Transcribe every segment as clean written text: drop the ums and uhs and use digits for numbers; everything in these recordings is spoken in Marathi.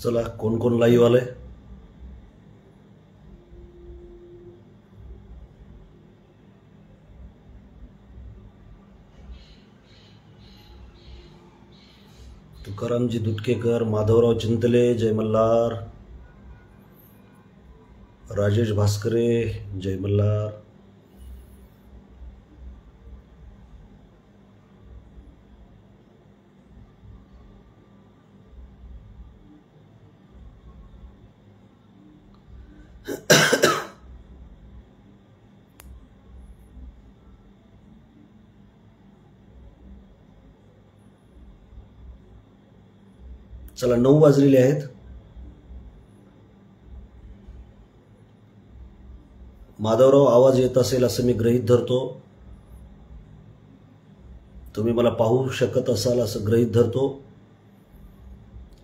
चला कोण कोण लाईव्ह आलंय. तुकारामजी दुटकेकर, माधवराव चिंतले, जय मल्हार. राजेश भास्करे, जय मल्हार. चला 9 वाजलेले आहेत. माधवराव आवाज येत असेल असं मी गृहीत धरतो. तुम्ही मला पाहू शकत असाल असं गृहीत धरतो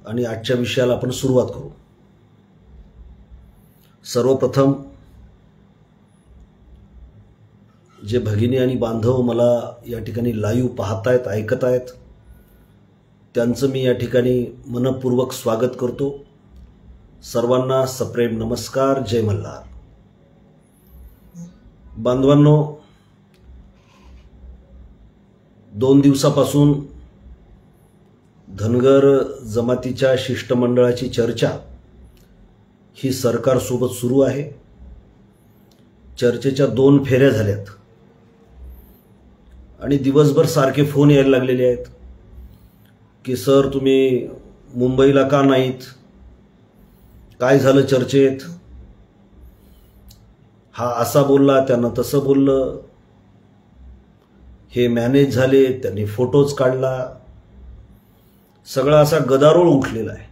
आणि आजच्या विषयाला आपण सुरुवात करू. सर्वप्रथम जे भगिनी आणि बांधव मला या ठिकाणी लाईव्ह पाहतायत, ऐकतायत, त्यांचं मी या ठिकाणी मनपूर्वक स्वागत करतो. सर्वांना सप्रेम नमस्कार, जय मल्हार. बांधवांनो, 2 दिवसापासून धनगर जमातीच्या शिष्टमंडळाची चर्चा ही सरकारसोबत सुरू आहे. चर्चेच्या 2 फेऱ्या झाल्यात आणि दिवसभर सारखे फोन यायला लागलेले आहेत की सर तुम्ही मुंबईला का नाहीत, काय झालं चर्चेत, हा असा बोलला, त्यांना तसं बोललं, हे मॅनेज झाले, त्यांनी फोटोज काढला, सगळा असा गदारोळ उठलेला आहे.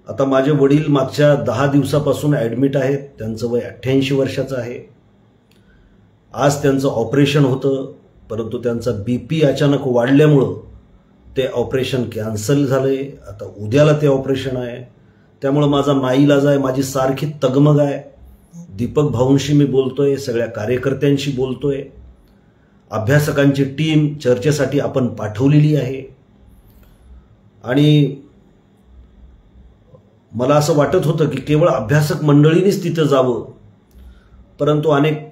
आता माझे वडील मागच्या 10 दिवसापासून ॲडमिट आहेत. त्यांचं वय 88 वर्षाचं आहे. आज त्यांचं ऑपरेशन होतं, परंतु त्यांचा BP अचानक वाढल्यामुळं ते ऑपरेशन कॅन्सल झाले. आता उद्याला ते ऑपरेशन आहे. त्यामुळं माझा नाईलाज आहे, माझी सारखी तगमग आहे. दीपक भाऊंशी मी बोलतोय, सगळ्या कार्यकर्त्यांशी बोलतोय, अभ्यासकांची टीम चर्चेसाठी आपण पाठवलेली आहे. आणि मला असं वाटत होतं की केवळ अभ्यासक मंडळींनीच तिथं जावं, परंतु अनेक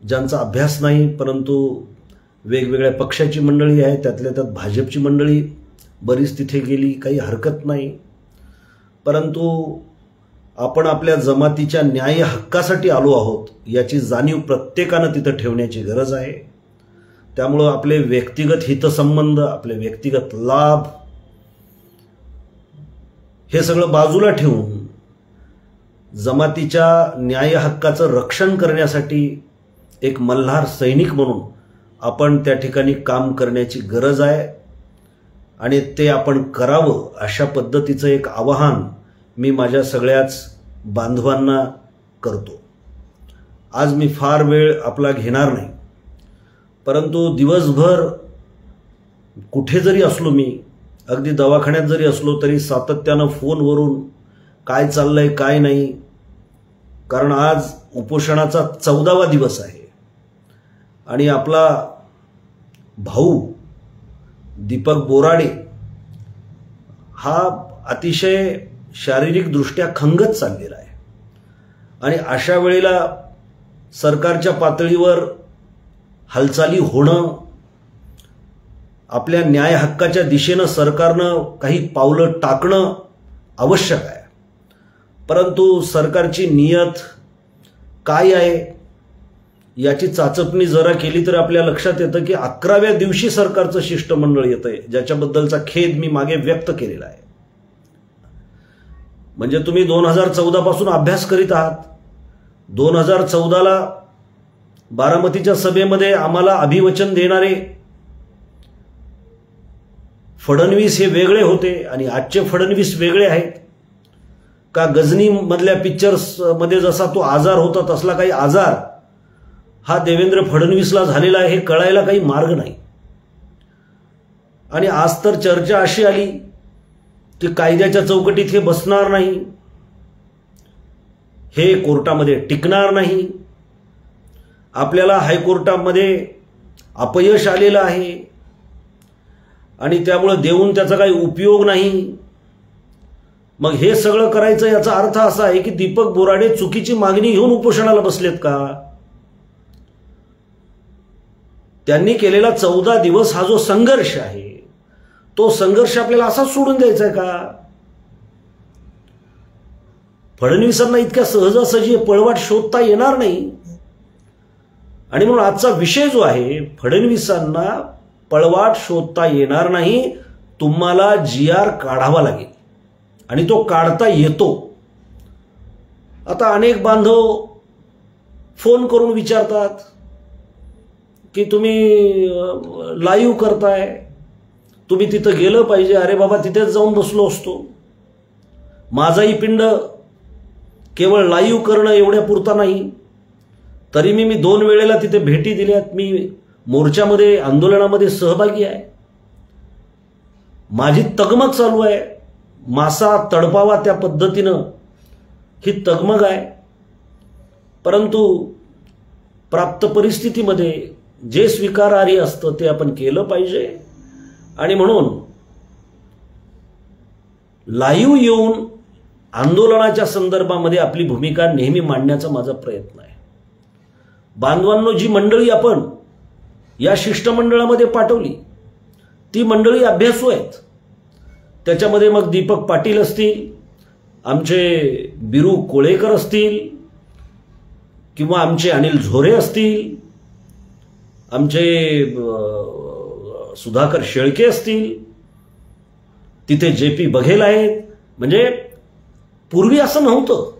ज्यांचा अभ्यास नाही, परंतु वेगवेगळ्या पक्षाची मंडळी आहे, त्यातल्या त्यात भाजपची मंडळी बरीच तिथे गेली, काही हरकत नाही. परंतु आपण आपल्या जमातीच्या न्याय हक्कासाठी आलो आहोत याची जाणीव प्रत्येकानं तिथं ठेवण्याची गरज आहे. त्यामुळं आपले व्यक्तिगत हितसंबंध, आपले व्यक्तिगत लाभ हे सगळं बाजूला ठेवून जमातीच्या न्याय हक्काचं रक्षण करण्यासाठी एक मल्हार सैनिक म्हणून आपण त्या ठिकाणी काम करण्याची गरज आहे आणि ते आपण करावं अशा पद्धतीचं एक आवाहन मी माझ्या सगळ्याच बांधवांना करतो. आज मी फार वेळ आपला घेणार नाही, परंतु दिवसभर कुठे जरी असलो, मी अगदी दवाखान्यात जरी असलो तरी सातत्यानं फोनवरून काय चाललंय काय नाही, कारण आज उपोषणाचा 14वा दिवस आहे आणि आपला भाऊ दीपक बोराडे हा अतिशय शारीरिकदृष्ट्या खंगत चाललेला आहे. आणि अशा वेळेला सरकारच्या पातळीवर हालचाली होणं, आपल्या न्याय हक्काच्या दिशेनं सरकारनं काही पावलं टाकणं आवश्यक आहे. परंतु सरकारची नियत काय आहे याची चाचपणी जरा केली तर आपल्या लक्षात येतं की 11व्या दिवशी सरकारचं शिष्टमंडळ येतंय, ज्याच्याबद्दलचा खेद मी मागे व्यक्त केलेला आहे. म्हणजे तुम्ही 2014 पासून अभ्यास करीत आहात. 2014ला बारामतीच्या सभेमध्ये आम्हाला अभिवचन देणारे फडणवीस हे वेगळे होते आणि आजचे फडणवीस वेगळे आहेत का? गजनी मधल्या पिक्चर्स मध्ये जसा तो आजार होता तसला काही आजार हा देवेंद्र फडणवीसला झालेला आहे हे कळायला काही मार्ग नाही. आणि आज तर चर्चा अशी आली की कायद्याच्या चौकटीत हे बसणार नाही, हे कोर्टामध्ये टिकणार नाही, आपल्याला हायकोर्टामध्ये अपयश आलेलं आहे. आणि त्यामुळे देऊन त्याचा काही उपयोग नाही. मग हे सगळं करायचं याचा अर्थ असा आहे की दीपक बोराडे चुकीची मागणी घेऊन उपोषणाला बसलेत का? त्यांनी केलेला 14 दिवस हा जो संघर्ष आहे तो संघर्ष आपल्याला असाच सोडून द्यायचा आहे का? फडणवीसांना इतक्या सहजासहजी पळवाट शोधता येणार नाही. आणि म्हणून आजचा विषय जो आहे, फडणवीसांना पळवाट शोधता येणार नाही. तुम्हाला GR काढावा लागेल आणि तो काढता येतो. आता अनेक बांधव फोन करून विचारतात की तुम्ही लाईव्ह करताय, तुम्ही तिथं गेलं पाहिजे. अरे बाबा, तिथेच जाऊन बसलो असतो. माझाही पिंड केवळ लाईव्ह करणं एवढ्या पुरता नाही. तरी मी 2 वेळेला तिथे भेटी दिल्यात. मी मोर्चामध्ये, आंदोलनामध्ये सहभागी आहे. माझी तगमग चालू आहे. मासा तडपावा त्या पद्धतीनं ही तगमग आहे. परंतु प्राप्त परिस्थितीमध्ये जे स्वीकारार्ह असतं ते आपण केलं पाहिजे. आणि म्हणून लाईव्ह येऊन आंदोलनाच्या संदर्भामध्ये आपली भूमिका नेहमी मांडण्याचा माझा प्रयत्न आहे. बांधवांनो, जी मंडळी आपण या शिष्टमंडळामध्ये पाठवली ती मंडळी अभ्यासू आहेत. त्याच्यामध्ये मग दीपक पाटील असतील, आमचे बिरू कोळेकर असतील, किंवा आमचे अनिल झोरे असतील, आमचे सुधाकर शेळके असतील, तिथे JP बघेल आहेत. म्हणजे पूर्वी असं नव्हतं.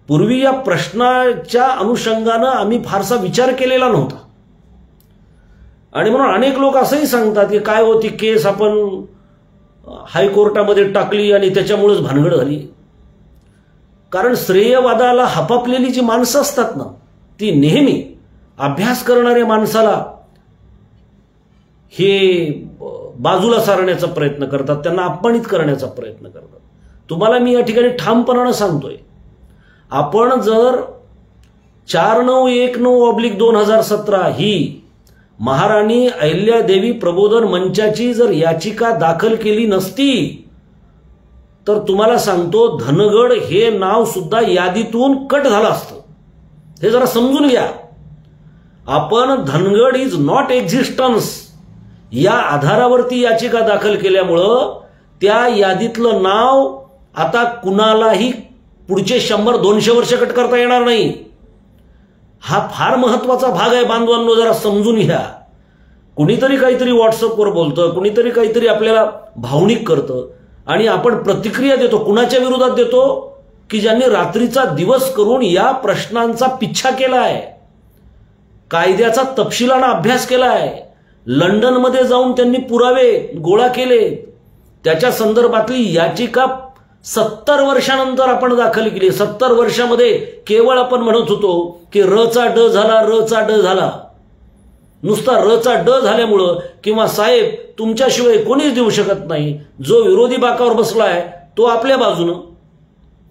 पूर्वी या प्रश्नाच्या अनुषंगानं आम्ही फारसा विचार केलेला नव्हता. आणि म्हणून अनेक लोक असंही सांगतात की काय होती केस आपण हायकोर्टामध्ये टाकली आणि त्याच्यामुळेच भानगड झाली. कारण श्रेयवादाला हपापलेली जी माणसं असतात ना, ती नेहमी अभ्यास करणाऱ्या माणसाला हे बाजूला सारण्याचा प्रयत्न करतात, त्यांना अपमानित करण्याचा प्रयत्न करतात. तुम्हाला मी या ठिकाणी ठामपणानं सांगतोय, आपण जर 4919/2017 ही महाराणी अहिल्यादेवी प्रबोधन मंचाची जर याचिका दाखल केली नसती तर तुम्हाला सांगतो धनगड हे नाव सुद्धा यादीतून कट झालं असतं. हे जरा समजून घ्या. आपण धनगड इज नॉट एक्झिस्टन्स या आधारावरती याचिका दाखल केल्यामुळं त्या यादीतलं नाव आता कुणालाही पुढचे 100-200 वर्ष कट करता येणार नाही. हा फार महत्वाचा भाग आहे बांधवांनो, जरा समजून घ्या. कुणीतरी काहीतरी व्हॉट्सअपवर बोलतं, कुणीतरी काहीतरी आपल्याला भावनिक करतं आणि आपण प्रतिक्रिया देतो. कुणाच्या विरोधात देतो? की ज्यांनी रात्रीचा दिवस करून या प्रश्नांचा पिच्छा केला आहे, कायद्याचा तपशिलानं अभ्यास केला आहे, लंडनमध्ये जाऊन त्यांनी पुरावे गोळा केले, त्याच्या संदर्भातली याचिका 70 वर्षानंतर आपण दाखल केली. 70 वर्षामध्ये केवळ आपण म्हणत होतो की रचा ड झाला, रचा ड झाला. नुसता रचा ड झाल्यामुळं किंवा साहेब तुमच्याशिवाय कोणीच देऊ शकत नाही, जो विरोधी बाकावर बसलाय तो आपल्या बाजूनं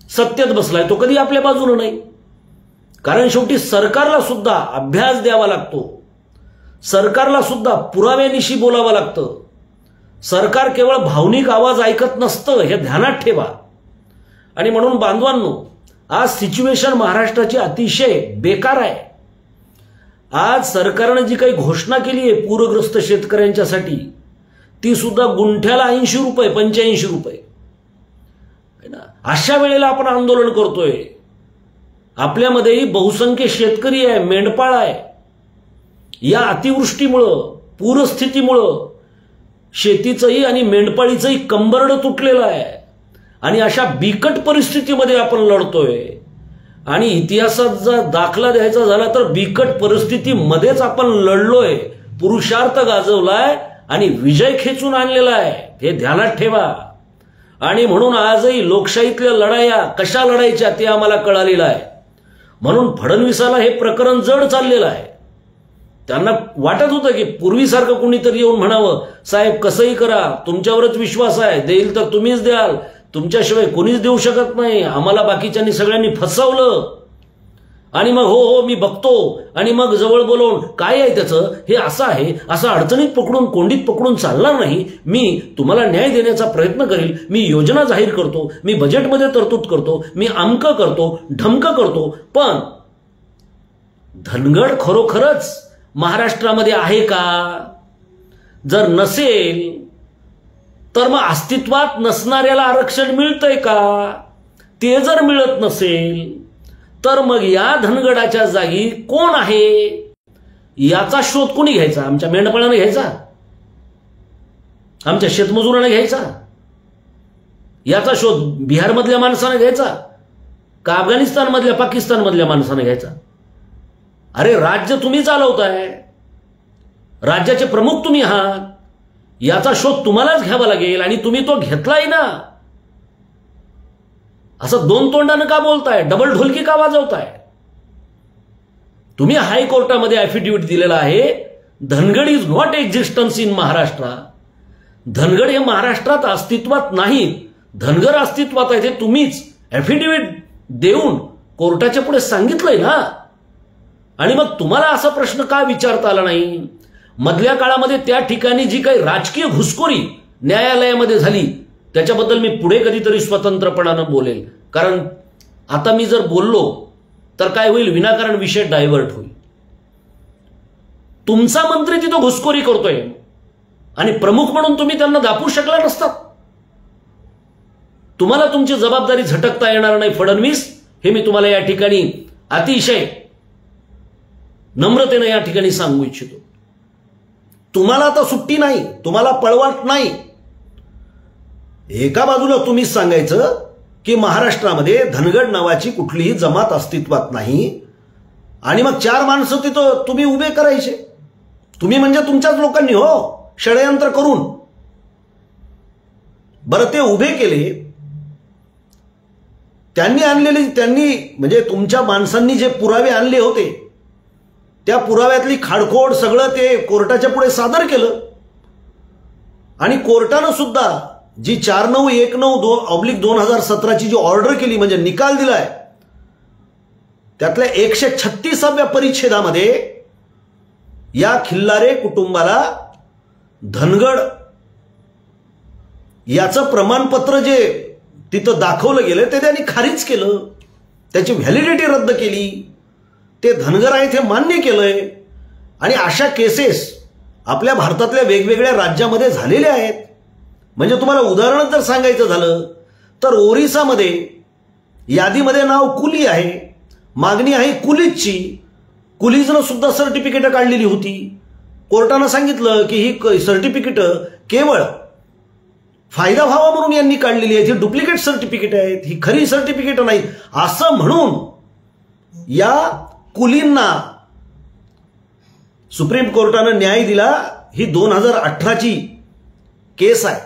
सत्तेत बसलाय, तो कधी आपल्या बाजूनं नाही. कारण शेवटी सरकारला सुद्धा अभ्यास द्यावा लागतो, सरकारला सुद्धा पुराव्यानिशी बोलावं लागतं. सरकार केवळ भावनिक आवाज ऐकत नसतं, हे ध्यानात ठेवा. आणि म्हणून बांधवांनो, आज सिच्युएशन महाराष्ट्राची अतिशय बेकार आहे. आज सरकारने जी काही घोषणा केली आहे पूरग्रस्त शेतकऱ्यांच्यासाठी, ती सुद्धा गुंठ्याला 80 रुपये, 85 रुपये. अशा वेळेला आपण आंदोलन करतोय. आपल्यामध्येही बहुसंख्य शेतकरी आहे, मेंढपाळ आहे. या अतिवृष्टीमुळं, पूरस्थितीमुळं शेतीचंही आणि मेंढपाळीचंही कंबरडं तुटलेलं आहे. आणि अशा बिकट परिस्थितीमध्ये आपण लढतोय. आणि इतिहासात जर दाखला द्यायचा झाला तर बिकट परिस्थितीमध्येच आपण लढलोय, पुरुषार्थ गाजवलाय आणि विजय खेचून आणलेला आहे, हे ध्यानात ठेवा. आणि म्हणून आजही लोकशाहीतल्या लढाया कशा लढायच्या ते आम्हाला कळालेलं आहे. म्हणून फडणवीसाला हे प्रकरण जड चाललेलं आहे. त्यांना वाटत होतं की पूर्वीसारखं कुणीतरी येऊन म्हणावं, साहेब कसंही करा, तुमच्यावरच विश्वास आहे, देईल तर तुम्हीच द्याल, तुमच्याशिवाय कोणीच देऊ शकत नाही, आम्हाला बाकीच्यांनी सगळ्यांनी फसवलं. आणि मग हो हो मी बघतो, आणि मग जवळ बोलवून काय आहे त्याचं, हे असं आहे, असं अडचणीत पकडून कोंडीत पकडून चालणार नाही. मी तुम्हाला न्याय देण्याचा प्रयत्न करेल, मी योजना जाहीर करतो, मी बजेटमध्ये तरतूद करतो, मी अमकं करतो, ढमकं करतो. पण धनगड खरोखरच महाराष्ट्रामध्ये आहे का? जर नसेल तर मग अस्तित्वात नसणाऱ्याला आरक्षण मिळतंय का? ते जर मिळत नसेल तर मग या धनगडाच्या जागी कोण आहे याचा शोध कोणी घ्यायचा? आमच्या मेंढपाळाने घ्यायचा? आमच्या शेतमजुराने घ्यायचा? याचा शोध बिहारमधल्या माणसाने घ्यायचा का अफगाणिस्तानमधल्या, पाकिस्तानमधल्या माणसाने घ्यायचा? अरे राज्य तुम्ही चालवताय, राज्याचे प्रमुख तुम्ही आहात, याचा शोध तुम्हालाच घ्यावा लागेल. आणि तुम्ही तो घेतलाय ना. असं दोन तोंडानं का बोलताय? डबल ढोलकी का वाजवताय? तुम्ही हायकोर्टामध्ये ॲफिडेव्हिट दिलेला आहे, Dhangad is not existence in Maharashtra. Dhangad हे महाराष्ट्रात अस्तित्वात नाहीत, धनगर अस्तित्वात आहे. ते तुम्हीच ॲफिडेव्हिट देऊन कोर्टाच्या पुढे सांगितलंय ना. आणि मग तुम्हाला असा प्रश्न का विचारता आला नाही? मधल्या काळामध्ये त्या ठिकाणी जी काही राजकीय घुसखोरी न्यायालयामध्ये झाली त्याच्याबद्दल मी पुढे कधीतरी स्वतंत्रपणानं बोलेल. कारण आता मी जर बोललो तर काय होईल, विनाकारण विषय डायव्हर्ट होईल. तुमचा मंत्री तिथं घुसखोरी करतोय आणि प्रमुख म्हणून तुम्ही त्यांना दापू शकला नसतात. तुम्हाला तुमची जबाबदारी झटकता येणार नाही फडणवीस, हे मी तुम्हाला या ठिकाणी अतिशय नम्रतेने या ठिकाणी सांगू इच्छितो. तुम्हाला आता सुट्टी नाही, तुम्हाला पळवाट नाही. एका बाजूला तुम्ही सांगायचं की महाराष्ट्रामध्ये धनगड नावाची कुठलीही जमात अस्तित्वात नाही, आणि मग चार माणसं तिथं तुम्ही उभे करायचे. तुम्ही म्हणजे तुमच्याच लोकांनी हो, षडयंत्र करून. बरं ते उभे केले, त्यांनी म्हणजे तुमच्या माणसांनी जे पुरावे आणले होते त्या पुराव्यातली खाडखोड सगळं ते कोर्टाच्या पुढे सादर केलं. आणि कोर्टानं सुद्धा जी 4919/2017 जी ऑर्डर केली, म्हणजे निकाल दिलाय, त्यातल्या 136व्या परिच्छेदामध्ये या खिल्लारे कुटुंबाला धनगड याचं प्रमाणपत्र जे तिथं दाखवलं गेलं ते त्यांनी खारिज केलं, त्याची व्हॅलिडिटी रद्द केली. ते धनगर आहेत हे मान्य केलंय. आणि अशा केसेस आपल्या भारतातल्या वेगवेगळ्या राज्यामध्ये झालेल्या आहेत. म्हणजे तुम्हाला उदाहरण जर सांगायचं झालं तर ओरिसामध्ये यादीमध्ये नाव कुली आहे, मागणी आहे कुलीजची. कुलीजनं सुद्धा सर्टिफिकेट काढलेली होती. कोर्टानं सांगितलं की ही सर्टिफिकेट केवळ फायदा व्हावा म्हणून यांनी काढलेली आहेत, ही डुप्लिकेट सर्टिफिकेट आहेत, ही खरी सर्टिफिकेट नाही, असं म्हणून या कुलींना सुप्रीम कोर्टानं न्याय दिला. ही 2018ची केस आहे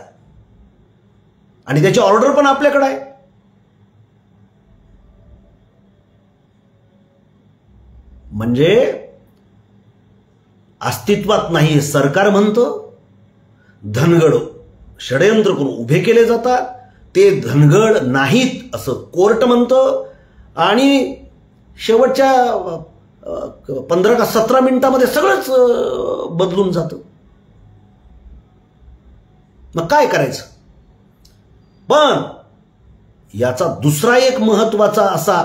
आणि त्याची ऑर्डर पण आपल्याकडे आहे. म्हणजे अस्तित्वात नाही सरकार म्हणतं, धनगड षडयंत्र करून उभे केले जातात, ते धनगड नाहीत असं कोर्ट म्हणतं. आणि शेवटच्या 15 का 17 मिनिटांमध्ये सगळंच बदलून जातं. मग काय करायचं? पण याचा दुसरा एक महत्वाचा असा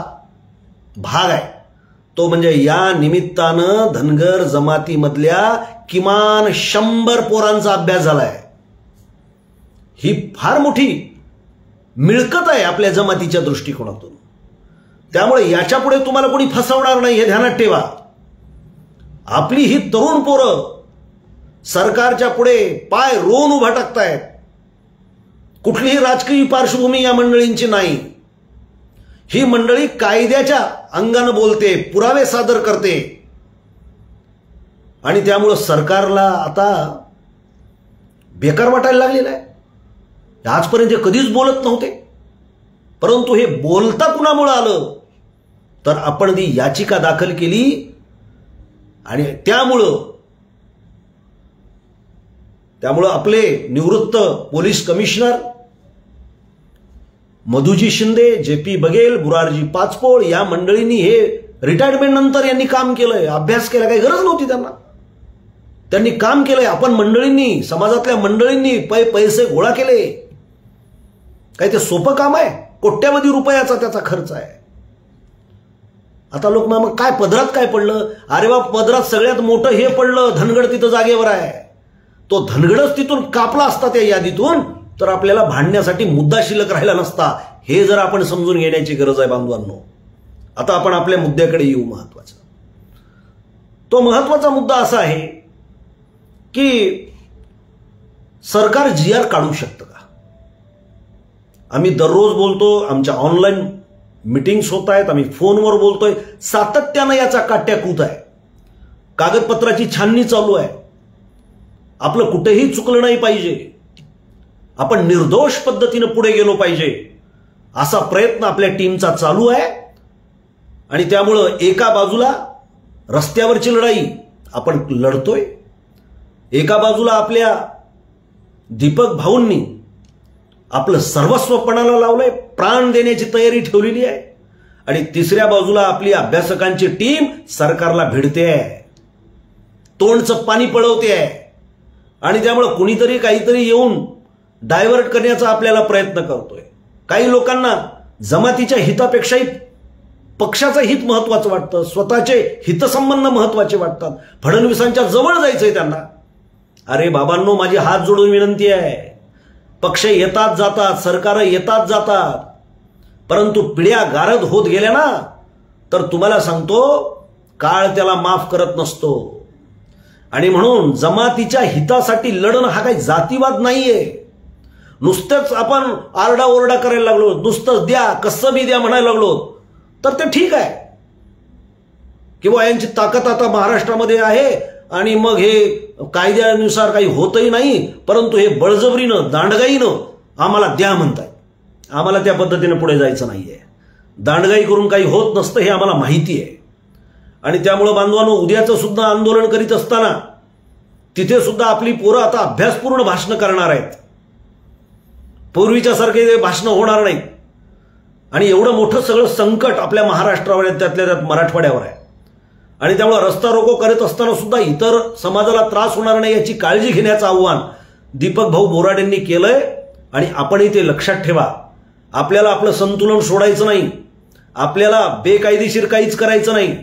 भाग आहे, तो म्हणजे या निमित्तानं धनगर जमातीमधल्या किमान 100 पोरांचा अभ्यास झालाय. ही फार मोठी मिळकत आहे आपल्या जमातीच्या दृष्टिकोनातून. त्यामुळे याच्या पुढे तुम्हाला कोणी फसवणार नाही, हे ध्यानात ठेवा. आपली ही तरुण पोरं सरकारच्या पुढे पाय रोवून उभा टाकतायत. कुठलीही राजकीय पार्श्वभूमी या मंडळींची नाही. ही मंडळी कायद्याच्या अंगानं बोलते, पुरावे सादर करते. आणि त्यामुळं सरकारला आता बेकार वाटायला लागलेलं आहे. आजपर्यंत कधीच बोलत नव्हते, परंतु हे बोलता कुणामुळे आलं तर आपण ती याचिका दाखल केली. आणि त्यामुळं आपले निवृत्त पोलीस कमिशनर मधुजी शिंदे, JP बघेल, बुरारजी पाचपोळ या मंडळींनी हे रिटायरमेंट नंतर यांनी काम केलंय, अभ्यास केला, काही गरज नव्हती त्यांना. त्यांनी काम केलंय. आपण मंडळींनी, समाजातल्या मंडळींनी पैसे गोळा केले. काही ते सोपं काम आहे? कोट्यावधी रुपयाचा त्याचा खर्च आहे. आता लोक मग काय पदरात काय पडलं? अरे बा, पदरात सगळ्यात मोठं हे पडलं, धनगड तिथं जागेवर आहे. तो धनगडच तिथून कापला असता त्या यादीतून, तर आपल्याला भांडण्यासाठी मुद्दा शिल्लक राहिला नसता. हे जर आपण समजून घेण्याची गरज आहे बांधवांनो. आता आपण आपल्या मुद्द्याकडे येऊ. महत्वाचा तो महत्वाचा मुद्दा असा आहे की सरकार GR काढू शकतं का? आम्ही दररोज बोलतो, आमच्या ऑनलाईन मीटिंग्स होत आहेत, आम्ही फोनवर बोलतोय, सातत्यानं याचा काट्याकूट आहे. कागदपत्राची छाननी चालू आहे. आपलं कुठेही चुकलं नाही पाहिजे, आपण निर्दोष पद्धतीनं पुढे गेलो पाहिजे, असा प्रयत्न आपल्या टीमचा चालू आहे. आणि त्यामुळं एका बाजूला रस्त्यावरची लढाई आपण लढतोय, एका बाजूला आपल्या दीपक भाऊंनी आपलं सर्वस्व पणाला लावलंय, प्राण देण्याची तयारी ठेवलेली आहे. आणि तिसऱ्या बाजूला आपली अभ्यासकांची टीम सरकारला भिडते आहे, तोंडचं पाणी पळवते आहे. आणि त्यामुळे कुणीतरी काहीतरी येऊन डायव्हर्ट करण्याचा आपल्याला प्रयत्न करतोय. काही लोकांना जमातीच्या हितापेक्षाही पक्षाचं हित महत्वाचं वाटतं, स्वतःचे हितसंबंध महत्वाचे वाटतात. फडणवीसांच्या जवळ जायचंय त्यांना. अरे बाबांनो, माझी हात जोडून विनंती आहे, पक्ष येतात जातात, सरकार येतात जातात, परंतु पिढ्या गारद होत गेल्या ना, तर तुम्हाला सांगतो काळ त्याला माफ करत नसतो. आणि म्हणून जमातीच्या हितासाठी लढणं हा काही जातीवाद नाहीये. नुसतंच आपण आरडाओरडा करायला लागलो, नुसतंच द्या, कसं बी द्या म्हणायला लागलो, तर ते ठीक आहे. किंवा यांची ताकद आता महाराष्ट्रामध्ये आहे आणि मग हे कायद्यानुसार काही होतही नाही, परंतु हे बळजबरीनं, दांडगाईनं आम्हाला द्या म्हणताय. आम्हाला त्या पद्धतीनं पुढे जायचं नाहीये. दांडगाई करून काही होत नसतं हे आम्हाला माहिती आहे. आणि त्यामुळे बांधवांनो, उद्याचं सुद्धा आंदोलन करीत असताना तिथे सुद्धा आपली पोरं आता अभ्यासपूर्ण भाषणं करणार आहेत. पूर्वीच्या सारखे भाषणं होणार नाहीत. आणि एवढं मोठं सगळं संकट आपल्या महाराष्ट्रावर आहे, त्यातल्या त्यात मराठवाड्यावर आहे. आणि त्यामुळे रस्ता रोको करत असताना सुद्धा इतर समाजाला त्रास होणार नाही याची काळजी घेण्याचं आव्हान दीपक भाऊ बोराडेंनी केलंय. आणि आपणही ते लक्षात ठेवा. आपल्याला आपलं संतुलन सोडायचं नाही, आपल्याला बेकायदेशीर काहीच करायचं नाही.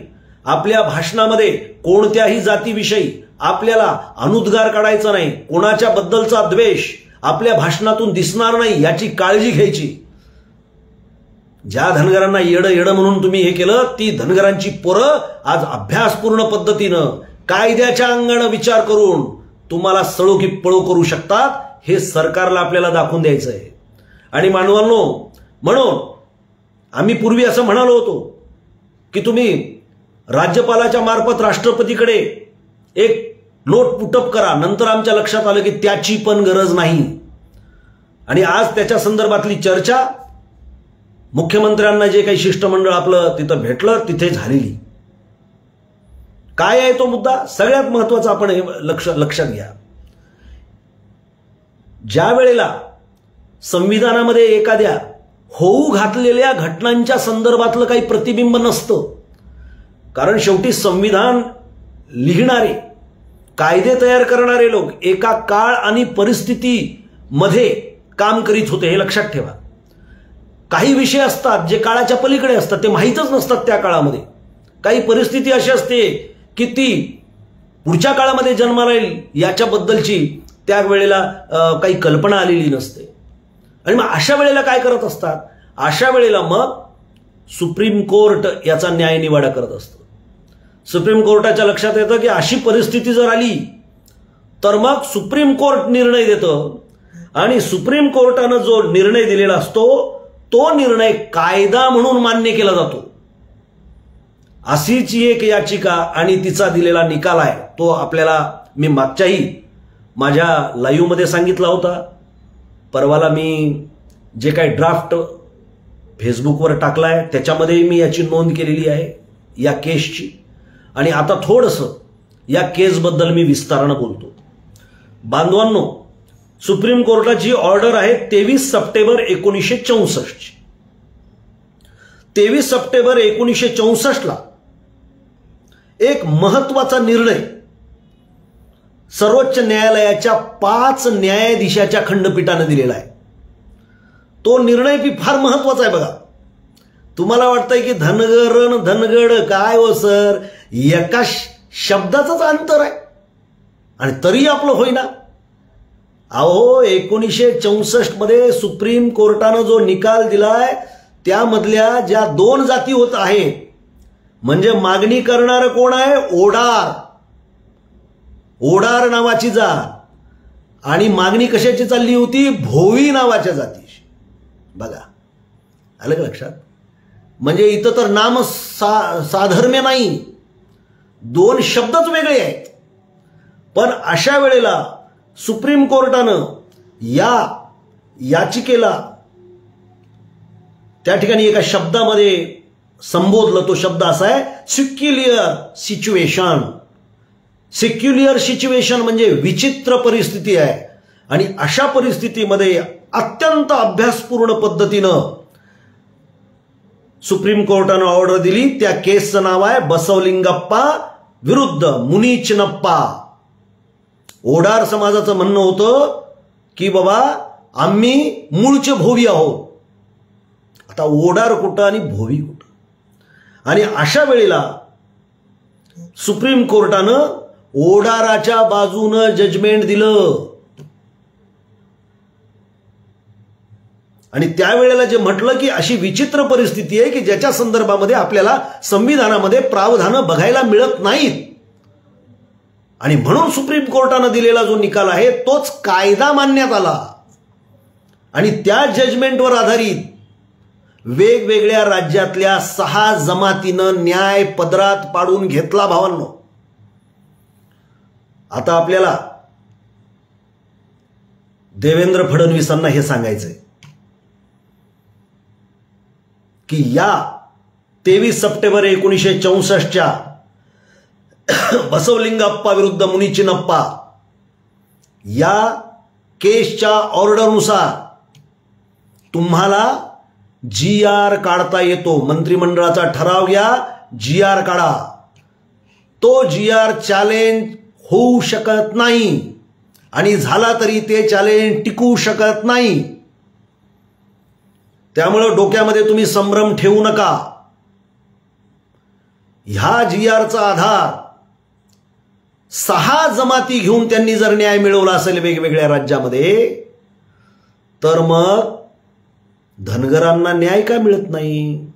आपल्या भाषणामध्ये कोणत्याही जातीविषयी आपल्याला अनुद्गार काढायचा नाही, कोणाच्या बद्दलचा द्वेष आपल्या भाषणातून दिसणार नाही याची काळजी घ्यायची. ज्या धनगरांना येडं येडं म्हणून तुम्ही हे केलं, ती धनगरांची पोरं आज अभ्यासपूर्ण पद्धतीनं कायद्याच्या अंगानं विचार करून तुम्हाला सळो की पळो करू शकतात. हे सरकारला आपल्याला दाखवून द्यायचं आहे. आणि मानवांनो, म्हणून आम्ही पूर्वी असं म्हणालो होतो की तुम्ही राज्यपालाच्या मार्फत राष्ट्रपतीकडे एक नोट पुटअप करा. नंतर आमच्या लक्षात आलं की त्याची पण गरज नाही. आणि आज त्याच्या संदर्भातली चर्चा मुख्यमंत्र्यांना जे काही शिष्टमंडळ आपलं तिथं भेटलं तिथे झालेली. काय आहे तो मुद्दा? सगळ्यात महत्वाचा आपण हे लक्षात घ्या. ज्या वेळेला संविधानामध्ये एखाद्या होऊ घातलेल्या घटनांच्या संदर्भातलं काही प्रतिबिंब नसतं, कारण शेवटी संविधान लिहिणारे, कायदे तयार करणारे लोक एका काळ आणि परिस्थितीमध्ये काम करीत होते, हे लक्षात ठेवा. काही विषय असतात जे काळाच्या पलीकडे असतात, ते माहीतच नसतात त्या काळामध्ये. काही परिस्थिती अशी असते की ती पुढच्या काळामध्ये जन्माला येईल याच्याबद्दलची त्यावेळेला काही कल्पना आलेली नसते. आणि मग अशा वेळेला काय करत असतात? अशा वेळेला मग सुप्रीम कोर्ट याचा न्यायनिवाडा करत असतं. सुप्रीम कोर्टाच्या लक्षात येतं की अशी परिस्थिती जर आली तर मग सुप्रीम कोर्ट निर्णय देतं. आणि सुप्रीम कोर्टानं जो निर्णय दिलेला असतो तो निर्णय कायदा म्हणून मान्य केला जातो. अशीच एक याचिका आणि तिचा दिलेला निकाल आहे. तो आपल्याला मी मागच्याही माझ्या लाईव्हमध्ये सांगितला होता. परवाला मी जे काही ड्राफ्ट फेसबुकवर टाकला आहे त्याच्यामध्ये मी याची नोंद केलेली आहे या केसची. आणि आता थोडंसं या केसबद्दल मी विस्तारानं बोलतो. बांधवांनो, सुप्रीम कोर्टाची ऑर्डर आहे 23 सप्टेंबर 1964. 23 सप्टेंबर 1964ला एक महत्त्वाचा निर्णय सर्वोच्च न्यायालयाच्या 5 न्यायाधीशाच्या खंडपीठाने दिलेला आहे. तो निर्णय बी फार महत्त्वाचा आहे बघा. तुम्हाला वाटतंय की धनगरण धनगड काय हो सर, एका शब्दाचंच अंतर आहे आणि तरी आपलं होईना. अहो 1964 मध्ये सुप्रीम कोर्टानं जो निकाल दिलाय त्यामधल्या ज्या 2 जाती होत आहेत, म्हणजे मागणी करणारं कोण आहे, ओडार नावाची जात, आणि मागणी कशाची चालली होती, भोवी नावाच्या जातीची. बघा आलं का लक्षात? म्हणजे इथं तर नाम साधर्म्य नाही, 2 शब्दच वेगळे आहेत. पण अशा वेळेला सुप्रीम कोर्टानं या याचिकेला त्या ठिकाणी एका शब्दामध्ये संबोधलं. तो शब्द असा आहे सिक्युलियर सिच्युएशन. सिक्युलियर सिच्युएशन म्हणजे विचित्र परिस्थिती आहे. आणि अशा परिस्थितीमध्ये अत्यंत अभ्यासपूर्ण पद्धतीनं सुप्रीम कोर्टानं ऑर्डर दिली. त्या केसचं नाव आहे बसवलिंगप्पा विरुद्ध मुनीचिनप्पा. ओडार समाजाचं म्हणणं होतं की बाबा आम्ही मूळचे भोवी आहोत. आता ओडार कुठं आणि भोवी कुठं? आणि अशा वेळेला सुप्रीम कोर्टानं ओडाराच्या बाजूनं जजमेंट दिलं. आणि त्यावेळेला जे म्हटलं की अशी विचित्र परिस्थिती आहे की ज्याच्या संदर्भामध्ये आपल्याला संविधानामध्ये प्रावधानं बघायला मिळत नाहीत. आणि म्हणून सुप्रीम कोर्टानं दिलेला जो निकाल आहे तोच कायदा मानण्यात आला. आणि त्या जजमेंटवर आधारित वेगवेगळ्या राज्यातल्या 6 जमातीनं न्याय पदरात पाडून घेतला. भावांनो, आता आपल्याला देवेंद्र फडणवीसांना हे सांगायचंय की या 23 सप्टेंबर 1964च्या बसवलिंगप्पा विरुद्ध मुनीचिनप्पा या केसच्या ऑर्डरनुसार तुम्हाला GR काढता येतो. मंत्रिमंडळाचा ठराव घ्या, GR काढा. तो GR चॅलेंज होऊ शकत नाही आणि झाला तरी ते चॅलेंज टिकू शकत नाही. त्यामुळे डोक्यामध्ये तुम्ही संभ्रम ठेवू नका. ह्या GRचा आधार 6 जमाती घेऊन त्यांनी जर न्याय मिळवला असेल वेगवेगळ्या राज्यामध्ये, तर मग धनगरांना न्याय का मिळत नाही?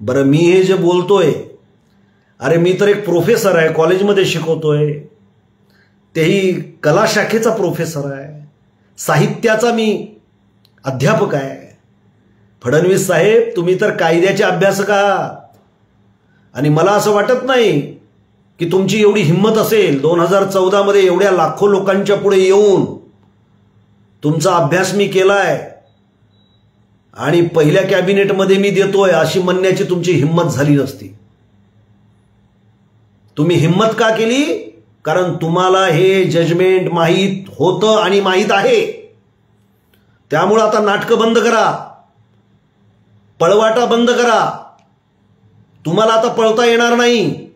बरं, मी हे जे बोलतोय, अरे मी तर एक प्रोफेसर आहे, कॉलेजमध्ये शिकवतोय, तेही कला शाखेचा प्रोफेसर आहे, साहित्याचा मी अध्यापक आहे. फडणवीस साहेब, तुम्ही तर कायद्याचे अभ्यासक आहात. आणि मला असं वाटत नाही की तुमची एवढी हिंमत असेल 2014 मध्ये एवढ्या लाखो लोकांच्या पुढे येऊन तुमचा अभ्यास मी केलाय आणि पहिल्या कॅबिनेटमध्ये मी देतोय अशी म्हणण्याची तुमची हिंमत झाली नसती. तुम्ही हिंमत का केली? कारण तुम्हाला हे जजमेंट माहीत होतं आणि माहीत आहे. त्यामुळे आता नाटकं बंद करा, पळवाटा बंद करा. तुम्हाला आता पळता येणार नाही.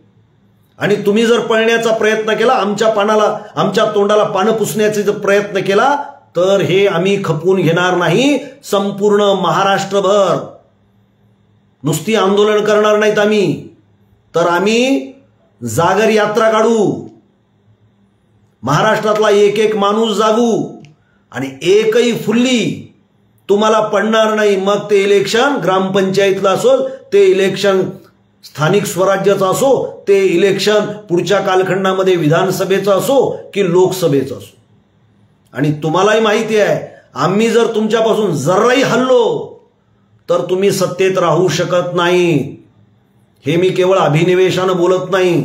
आणि तुम्ही जर पळण्याचा प्रयत्न केला, आमच्या तोंडाला पानं पुसण्याचा जर प्रयत्न केला, तर हे आम्ही खपवून घेणार नाही. संपूर्ण महाराष्ट्रभर नुसती आंदोलन करणार नाहीत आम्ही, तर आम्ही जागर यात्रा काढू. महाराष्ट्रातला एक एक माणूस जागू आणि एकही फुल्ली तुम्हाला पडणार नाही. मग ते इलेक्शन ग्रामपंचायतला असो, ते इलेक्शन स्थानिक स्वराज्याचं असो, ते इलेक्शन पुढच्या कालखंडामध्ये विधानसभेचं असो की लोकसभेचं असो. आणि तुम्हालाही माहिती आहे, आम्ही जर तुमच्यापासून जराही हल्लो तर तुम्ही सत्तेत राहू शकत नाही. हे मी केवळ अभिनिवेशानं बोलत नाही,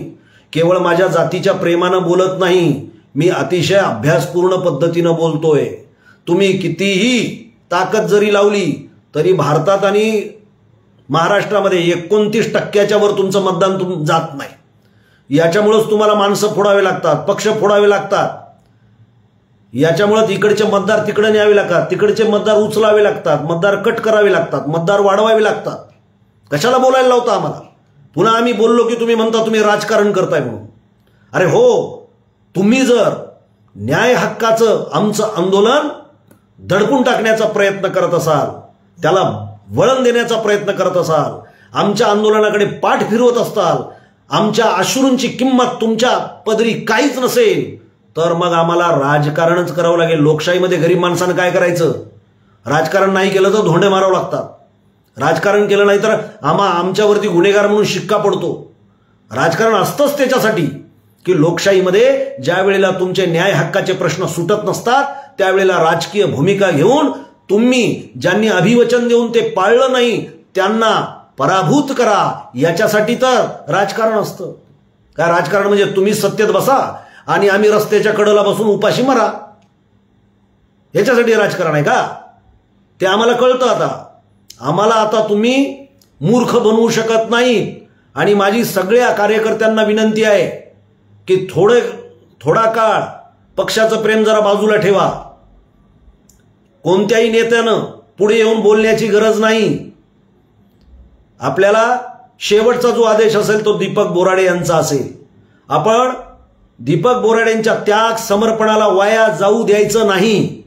केवळ माझ्या जातीच्या प्रेमानं बोलत नाही, मी अतिशय अभ्यासपूर्ण पद्धतीनं बोलतोय. तुम्ही कितीही ताकद जरी लावली तरी भारतात आणि महाराष्ट्रामध्ये 29% वर तुमचं मतदान जात नाही. याच्यामुळेच तुम्हाला माणसं फोडावे लागतात, पक्ष फोडावे लागतात. याच्यामुळे इकडचे मतदार तिकडे न्यावे लागतात, तिकडचे मतदार उचलावे लागतात, मतदार कट करावे लागतात, मतदार वाढवावे लागतात. कशाला बोलायला लावता आम्हाला? पुन्हा आम्ही बोललो की तुम्ही म्हणता तुम्ही राजकारण करताय म्हणून. अरे हो, तुम्ही जर न्याय हक्काचं आमचं आंदोलन दडपून टाकण्याचा प्रयत्न करत असाल, त्याला वळण देण्याचा प्रयत्न करत असाल, आमच्या आंदोलनाकडे पाठ फिरवत असताल, आमच्या अश्रूंची किंमत तुमच्या पदरी काहीच नसेल, तर मग आम्हाला राजकारणच करावं लागेल. लोकशाहीमध्ये गरीब माणसानं काय करायचं? राजकारण नाही केलं तर धोंडे मारावं लागतात. राजकारण केलं नाही तर आमच्यावरती गुन्हेगार म्हणून शिक्का पडतो. राजकारण असतंच त्याच्यासाठी की लोकशाहीमध्ये ज्या वेळेला तुमचे न्याय हक्काचे प्रश्न सुटत नसतात त्यावेळेला राजकीय भूमिका घेऊन तुम्ही ज्यांनी अभिवचन देऊन ते पाळलं नाही त्यांना पराभूत करा, याच्यासाठी तर राजकारण असतं. काय राजकारण म्हणजे तुम्ही सत्तेत बसा आणि आम्ही रस्त्याच्या कडेला बसून उपाशी मरा, याच्यासाठी राजकारण आहे का? ते आम्हाला कळतं. आम्हाला आता तुम्ही मूर्ख बनवू शकत नाही. आणि माझी सगळ्या कार्यकर्त्यांना विनंती आहे की थोडा काळ पक्षाचं प्रेम जरा बाजूला ठेवा. कोणत्याही नेत्यानं पुढे येऊन बोलण्याची गरज नाही. आपल्याला शेवटचा जो आदेश असेल तो दीपक बोराडे यांचा असेल. आपण दीपक बोराडेंच्या त्याग समर्पणाला वाया जाऊ द्यायचं नाही.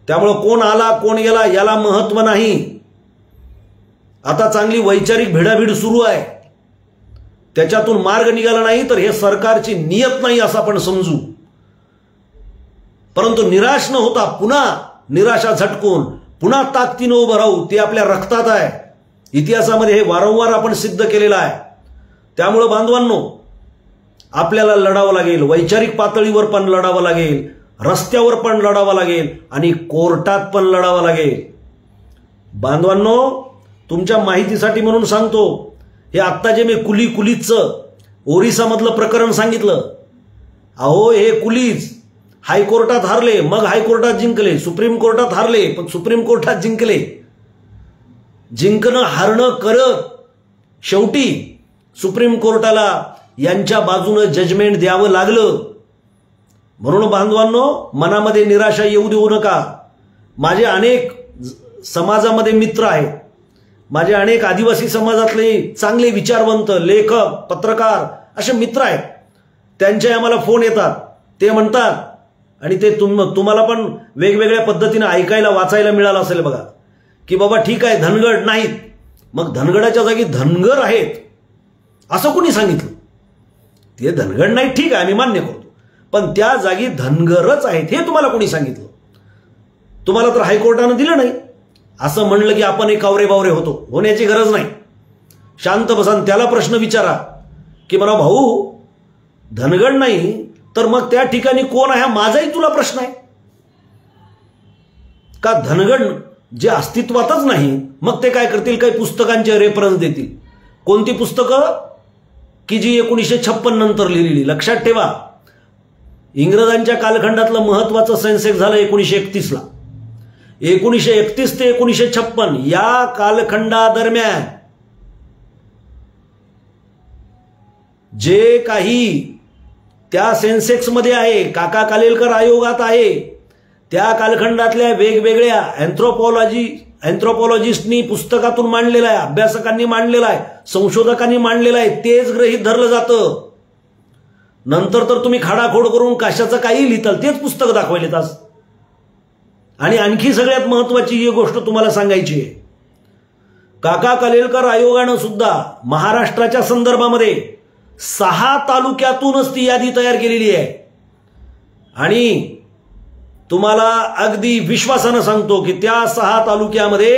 त्यामुळं कोण आला कोण गेला याला महत्व नाही. आता चांगली वैचारिक भिडाभिड सुरू आहे. त्याच्यातून मार्ग निघाला नाही तर हे सरकारची नियत नाही असं आपण समजू. परंतु निराश न होता पुन्हा निराशा झटकून पुन्हा ताकदीनं उभं राहू, ते आपल्या रक्तात आहे. इतिहासामध्ये हे वारंवार आपण सिद्ध केलेलं आहे. त्यामुळं बांधवांनो, आपल्याला लढावं लागेल. वैचारिक पातळीवर पण लढावं लागेल, रस्त्यावर पण लढावं लागेल आणि कोर्टात पण लढावं लागेल. बांधवांनो, तुमच्या माहितीसाठी म्हणून सांगतो, हे आत्ता जे मी कुलीचं ओरिसामधलं प्रकरण सांगितलं, अहो हे कुलीच हायकोर्टात हारले, मग हायकोर्टात जिंकले, सुप्रीम कोर्टात हारले, पण सुप्रीम कोर्टात जिंकले. जिंकणं हारणं करत शेवटी सुप्रीम कोर्टाला यांच्या बाजूनं जजमेंट द्यावं लागलं. म्हणून बांधवांनो, मनामध्ये निराशा येऊ देऊ नका. माझे अनेक समाजामध्ये मित्र आहेत. माझे अनेक आदिवासी समाजातले चांगले विचारवंत लेखक पत्रकार असे मित्र आहेत. त्यांचे आम्हाला फोन येतात. ते म्हणतात, आणि ते तुम्हाला पण वेगवेगळ्या पद्धतीने ऐकायला वाचायला मिळालं असेल बघा, की बाबा ठीक आहे धनगड नाहीत, मग धनगडाच्या जागी धनगर आहेत असं कोणी सांगितलं? ते धनगड नाही ठीक आहे, आम्ही मान्य करतो, पण त्या जागी धनगरच आहेत हे तुम्हाला कोणी सांगितलं? तुम्हाला तर हायकोर्टानं दिलं नाही. असं म्हणलं की आपण एक कावरे बावरे होण्याची गरज नाही. शांत बसा, त्याला प्रश्न विचारा की मला भाऊ धनगड नाही तर मग त्या ठिकाणी कोण आहे, माझाही तुला प्रश्न आहे का? धनगड जे अस्तित्वातच नाही मग ते काय करतील? काही पुस्तकांचे रेफरन्स देतील. कोणती पुस्तकं? की जी 1956 नंतर लिहिलेली. लक्षात ठेवा, इंग्रजांच्या कालखंडातलं महत्वाचं सेन्सेक्स झालं 1931ला. 1931 ते 1956 या कालखंडादरम्यान जे काही त्या सेन्सेक्समध्ये आहे, काका कालेलकर आयोगात आहे, त्या कालखंडातल्या वेगवेगळ्या अँथ्रोपॉलॉजिस्टनी पुस्तकातून मांडलेलं आहे, अभ्यासकांनी मांडलेलं आहे, संशोधकांनी मांडलेलं आहे, तेच गृहीत धरलं जातं. नंतर तर तुम्ही खाडाखोड करून कशाचं काही लिहिताल, तेच पुस्तक दाखवायला तास. आणि आणखी सगळ्यात महत्वाची ही गोष्ट तुम्हाला सांगायची आहे, काका कालेलकर आयोगानं सुद्धा महाराष्ट्राच्या संदर्भामध्ये 6 तालुक्यातूनच ती यादी तयार केलेली आहे. आणि तुम्हाला अगदी विश्वासानं सांगतो की त्या 6 तालुक्यामध्ये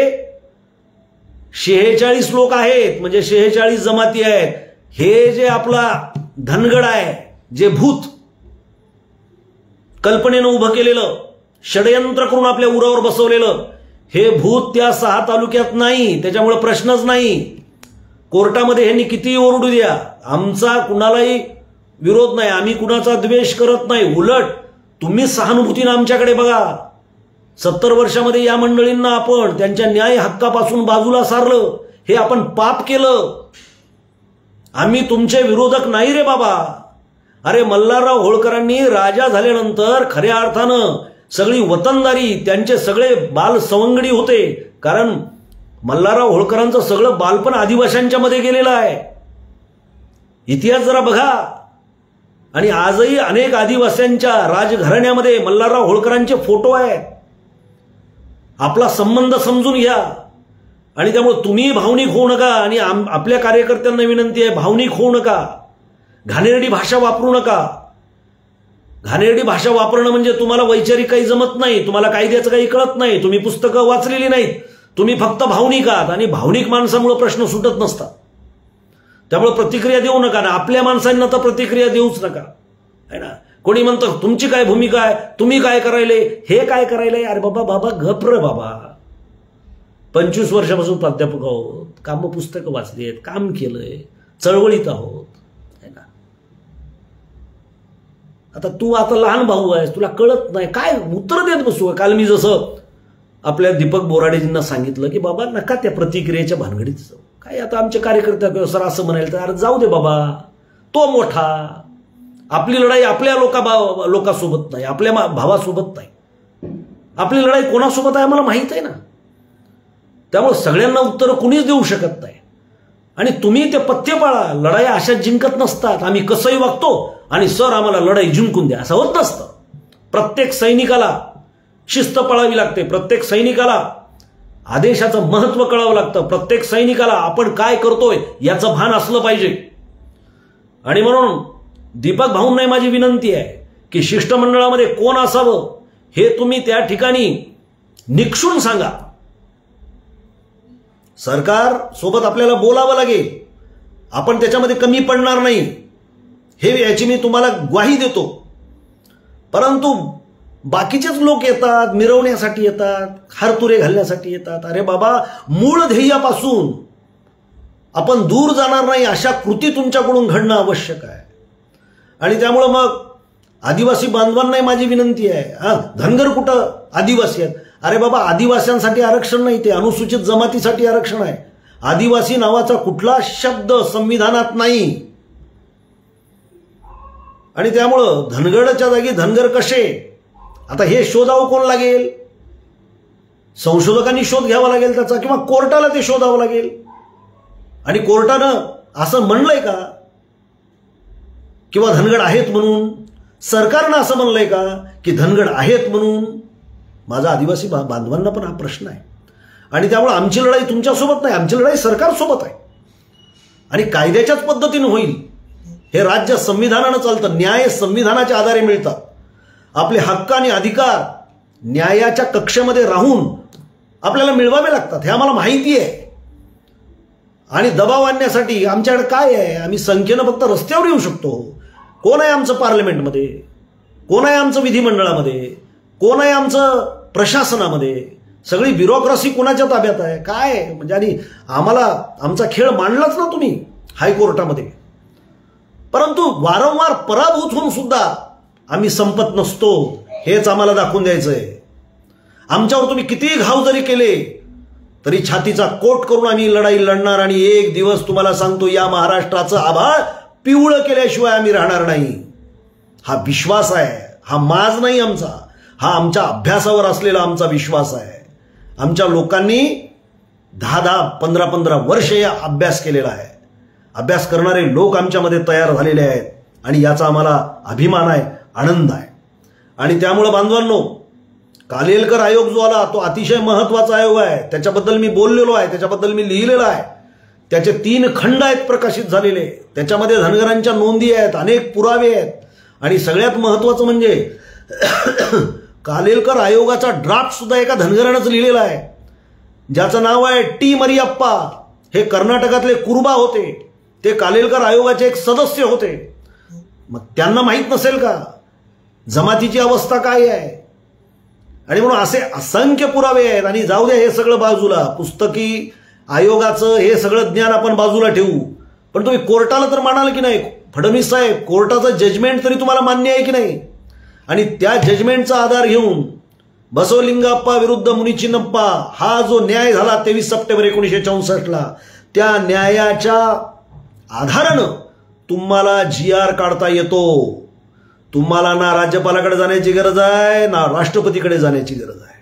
46 लोक आहेत, म्हणजे 46 जमाती आहेत. हे जे आपला धनगड आहे, जे भूत कल्पनेनं उभं केलेलं, षडयंत्र करून आपल्या उरावर बसवलेलं, हे भूत त्या 6 तालुक्यात नाही. त्याच्यामुळे प्रश्नच नाही. कोर्टामध्ये ह्यांनी किती ओरडू द्या, आमचा कुणालाही विरोध नाही, आम्ही कुणाचा द्वेष करत नाही. उलट तुम्ही सहानुभूतीनं आमच्याकडे बघा. 70 वर्षामध्ये या मंडळींना आपण त्यांच्या न्याय हक्कापासून बाजूला सारलं, हे आपण पाप केलं. आम्ही तुमचे विरोधक नाही रे बाबा. अरे मल्हारराव होळकरांनी राजा झाल्यानंतर खऱ्या अर्थानं सगळी वतनदारी त्यांचे सगळे बाल सवंगडी होते. कारण मल्हारराव होळकरांचं सगळं बालपण आदिवासींच्या मध्ये गेलेलं आहे. इतिहास जरा बघा. आणि आजही अनेक आदिवासींच्या राजघराण्यामध्ये मल्हारराव होळकरांचे फोटो आहेत. आपला संबंध समजून घ्या. आणि त्यामुळे तुम्ही भावनिक होऊ नका. आणि आपल्या कार्यकर्त्यांना विनंती आहे, भावनिक होऊ नका. घाणेरडी भाषा वापरू नका. घाणेरडी भाषा वापरणं म्हणजे तुम्हाला वैचारिक काही जमत नाही, तुम्हाला कायद्याचं काही कळत नाही, तुम्ही पुस्तकं वाचलेली नाहीत, तुम्ही फक्त भावनिक आहात. आणि भावनिक माणसामुळे प्रश्न सुटत नसतात. त्यामुळे प्रतिक्रिया देऊ नका ना. आपल्या माणसांना तर प्रतिक्रिया देऊच नका, है ना. कोणी म्हणतं तुमची काय भूमिका आहे, तुम्ही काय करायले, हे काय करायले. अरे बाबा गप रे बाबा. 25 वर्षापासून प्राध्यापक आहोत, काम पुस्तकं वाचली आहेत, काम केलंय, चळवळीत आहोत, है ना. आता तू आता लहान भाऊ आहेस, तुला कळत नाही, काय उत्तर देत बसू. काल मी जसं आपल्या दीपक बोराडेजींना सांगितलं की बाबा नका त्या प्रतिक्रियेच्या भानगडीत जाऊ. काय आता आमचे कार्यकर्ते सर असं म्हणाल तर अरे जाऊ दे बाबा, तो मोठा. आपली लढाई आपल्या लोकांसोबत नाही, आपल्या भावासोबत नाही. आपली लढाई कोणासोबत आहे आम्हाला माहित आहे ना. त्यामुळे सगळ्यांना उत्तर कुणीच देऊ शकत नाही. आणि तुम्ही ते पथ्य पाळा. लढाई अशा जिंकत नसतात. आम्ही कसंही वागतो आणि सर आम्हाला लढाई जिंकून द्या असं होत नसतं. प्रत्येक सैनिकाला शिस्त पाळावी लागते. प्रत्येक सैनिकाला आदेशाचं महत्व कळावं लागतं. प्रत्येक सैनिकाला आपण काय करतोय याचं भान असलं पाहिजे. आणि म्हणून दीपक भाऊंना माझी विनंती आहे की शिष्टमंडळामध्ये कोण असावं हे तुम्ही त्या ठिकाणी निक्षून सांगा. सरकार सोबत आपल्याला बोलावं लागेल. आपण त्याच्यामध्ये कमी पडणार नाही, हे याची मी तुम्हाला ग्वाही देतो. परंतु बाकीचेच लोक येतात, मिरवण्यासाठी येतात, हारतुरे घालण्यासाठी येतात. अरे बाबा, मूळ ध्येयापासून आपण दूर जाणार नाही अशा कृती तुमच्याकडून घडणं आवश्यक आहे. आणि त्यामुळं मग आदिवासी बांधवांनाही माझी विनंती आहे. धनगर कुठं आदिवासी आहेत. अरे बाबा, आदिवासींसाठी आरक्षण नाही, ते अनुसूचित जमातीसाठी आरक्षण आहे. आदिवासी नावाचा कुठला शब्द संविधानात नाही. आणि त्यामुळं धनगडच्या जागी धनगर कसे, आता हे शोधावं कोण लागेल. संशोधकांनी शोध घ्यावा लागेल त्याचा, किंवा कोर्टाला ते शोधावं लागेल. आणि कोर्टानं असं म्हणलंय का किंवा धनगड आहेत म्हणून? सरकारनं असं म्हणलंय का की धनगड आहेत म्हणून? माझा आदिवासी बांधवांना पण हा प्रश्न आहे. आणि त्यामुळे आमची लढाई तुमच्यासोबत नाही, आमची लढाई सरकारसोबत आहे. आणि कायद्याच्याच पद्धतीनं होईल. हे राज्य संविधानानं चालतं. न्याय संविधानाच्या आधारे मिळतात. आपले हक्क आणि अधिकार न्यायाच्या कक्षेमध्ये राहून आपल्याला मिळवावे लागतात, हे आम्हाला माहिती आहे. आणि दबाव आणण्यासाठी आमच्याकडे काय आहे? आम्ही संख्येनं फक्त रस्त्यावर येऊ शकतो. कोण आहे आमचं पार्लमेंटमध्ये? कोण आहे आमचं विधिमंडळामध्ये? कोण आहे आमचं प्रशासनामध्ये? सगळी ब्युरोक्रेसी कोणाच्या ताब्यात आहे? काय म्हणजे? आणि आम्हाला आमचा खेळ मांडलाच ना तुम्ही हायकोर्टामध्ये. परंतु वारंवार पराभूत होऊन सुद्धा आम्ही संपत नसतो, हेच आम्हाला दाखवून द्यायचंय. आमच्यावर तुम्ही कितीही घाव जरी केले तरी छातीचा कोट करून आम्ही लढाई लढणार. आणि एक दिवस तुम्हाला सांगतो, या महाराष्ट्राचं आभाळ पिवळं केल्याशिवाय आम्ही राहणार नाही. हा विश्वास आहे, हा माज नाही आमचा, हा आमच्या अभ्यासावर असलेला आमचा विश्वास आहे. आमच्या लोकांनी 10-10, 15-15 वर्ष या अभ्यास केलेला आहे. अभ्यास करणारे लोक आमच्यामध्ये तयार झालेले आहेत. आणि याचा आम्हाला अभिमान आहे, आनंद आहे. आणि त्यामुळे बांधवांनो, कालेलकर आयोग जो आला तो अतिशय महत्वाचा आयोग आहे. त्याच्याबद्दल मी बोललेलो आहे, त्याच्याबद्दल मी लिहिलेलं आहे. त्याचे 3 खंड आहेत प्रकाशित झालेले. त्याच्यामध्ये धनगरांच्या नोंदी आहेत, अनेक पुरावे आहेत. आणि सगळ्यात महत्वाचं म्हणजे कालेलकर आयोगाचा ड्राफ्ट सुद्धा एका धनगरानंच लिहिलेला आहे, ज्याचं नाव आहे टी मरियप्पा. हे कर्नाटकातले कुरुबा होते. ते कालेलकर आयोगाचे एक सदस्य होते. मग त्यांना माहित नसेल का जमातीची अवस्था काय आहे? आणि म्हणून असे असंख्य पुरावे आहेत. आणि जाऊ द्या हे सगळं बाजूला, पुस्तकी आयोगाचं हे सगळं ज्ञान आपण बाजूला ठेवू. पण तुम्ही कोर्टाला तर मानाल की नाही? फडणवीस साहेब, कोर्टाचं जजमेंट तरी तुम्हाला मान्य आहे की नाही? आणि त्या जजमेंटचा आधार घेऊन बसवलिंगप्पा विरुद्ध मुनिचिन्नप्पा हा जो न्याय झाला 23 सप्टेंबर 1964ला, त्या न्यायाच्या आधारानं तुम्हाला GR काढता येतो. तुम्हाला ना राज्यपालाकडे जाण्याची गरज आहे, ना राष्ट्रपतीकडे जाण्याची गरज आहे.